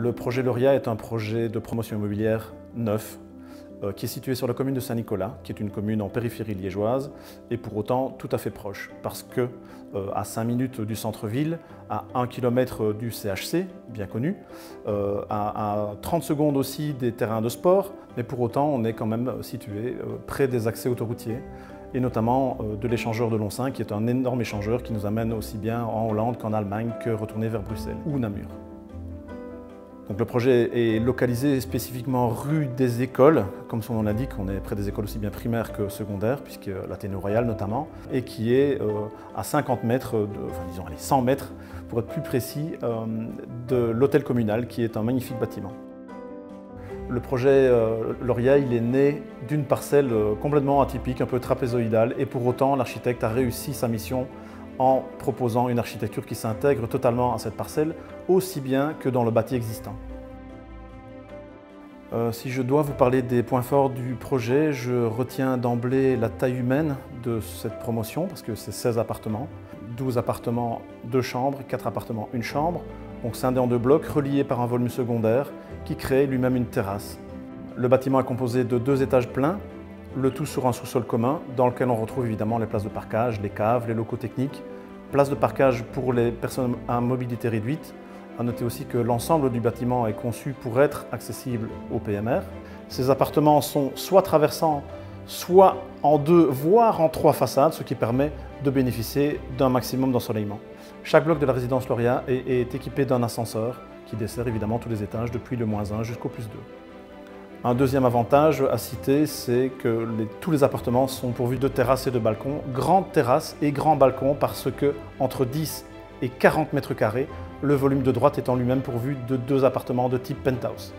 Le projet Lauria est un projet de promotion immobilière neuf qui est situé sur la commune de Saint-Nicolas, qui est une commune en périphérie liégeoise et pour autant tout à fait proche parce que à 5 minutes du centre-ville, à 1 km du CHC, bien connu, à 30 secondes aussi des terrains de sport, mais pour autant on est quand même situé près des accès autoroutiers et notamment de l'échangeur de Lonsin qui est un énorme échangeur qui nous amène aussi bien en Hollande qu'en Allemagne que retourner vers Bruxelles ou Namur. Donc le projet est localisé spécifiquement rue des Écoles, comme son nom l'indique, on est près des écoles aussi bien primaires que secondaires, puisque l'Athénée Royal notamment, et qui est à 50 mètres, disons 100 mètres pour être plus précis, de l'hôtel communal qui est un magnifique bâtiment. Le projet Lauria, il est né d'une parcelle complètement atypique, un peu trapézoïdale, et pour autant l'architecte a réussi sa mission en proposant une architecture qui s'intègre totalement à cette parcelle, aussi bien que dans le bâti existant. Si je dois vous parler des points forts du projet, je retiens d'emblée la taille humaine de cette promotion, parce que c'est 16 appartements, 12 appartements, 2 chambres, 4 appartements, 1 chambre, donc scindés en 2 blocs, reliés par un volume secondaire qui crée lui-même une terrasse. Le bâtiment est composé de 2 étages pleins, le tout sur un sous-sol commun dans lequel on retrouve évidemment les places de parkage, les caves, les locaux techniques, places de parkage pour les personnes à mobilité réduite. À noter aussi que l'ensemble du bâtiment est conçu pour être accessible au PMR. Ces appartements sont soit traversants, soit en 2, voire en 3 façades, ce qui permet de bénéficier d'un maximum d'ensoleillement. Chaque bloc de la résidence Lauria est équipé d'un ascenseur qui dessert évidemment tous les étages depuis le -1 jusqu'au +2. Un deuxième avantage à citer, c'est que tous les appartements sont pourvus de terrasses et de balcons, grandes terrasses et grands balcons parce que entre 10 et 40 mètres carrés, le volume de droite étant lui-même pourvu de 2 appartements de type penthouse.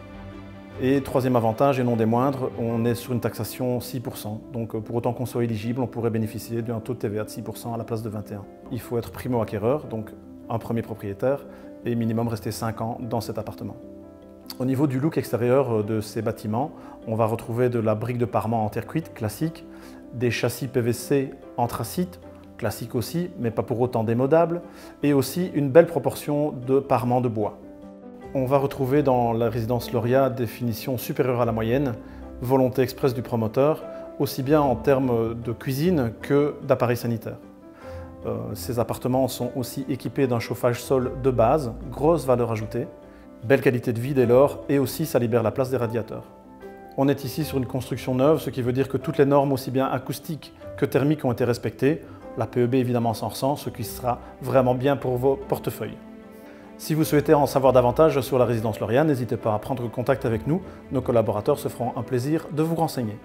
Et troisième avantage, et non des moindres, on est sur une taxation 6%. Donc pour autant qu'on soit éligible, on pourrait bénéficier d'un taux de TVA de 6% à la place de 21%. Il faut être primo-acquéreur, donc un premier propriétaire, et minimum rester 5 ans dans cet appartement. Au niveau du look extérieur de ces bâtiments, on va retrouver de la brique de parement en terre cuite classique, des châssis PVC anthracite, classique aussi, mais pas pour autant démodable, et aussi une belle proportion de parement de bois. On va retrouver dans la résidence Lauria des finitions supérieures à la moyenne, volonté express du promoteur, aussi bien en termes de cuisine que d'appareils sanitaires. Ces appartements sont aussi équipés d'un chauffage sol de base, grosse valeur ajoutée, belle qualité de vie dès lors, et aussi ça libère la place des radiateurs. On est ici sur une construction neuve, ce qui veut dire que toutes les normes aussi bien acoustiques que thermiques ont été respectées. La PEB évidemment s'en ressent, ce qui sera vraiment bien pour vos portefeuilles. Si vous souhaitez en savoir davantage sur la résidence Lauria, n'hésitez pas à prendre contact avec nous. Nos collaborateurs se feront un plaisir de vous renseigner.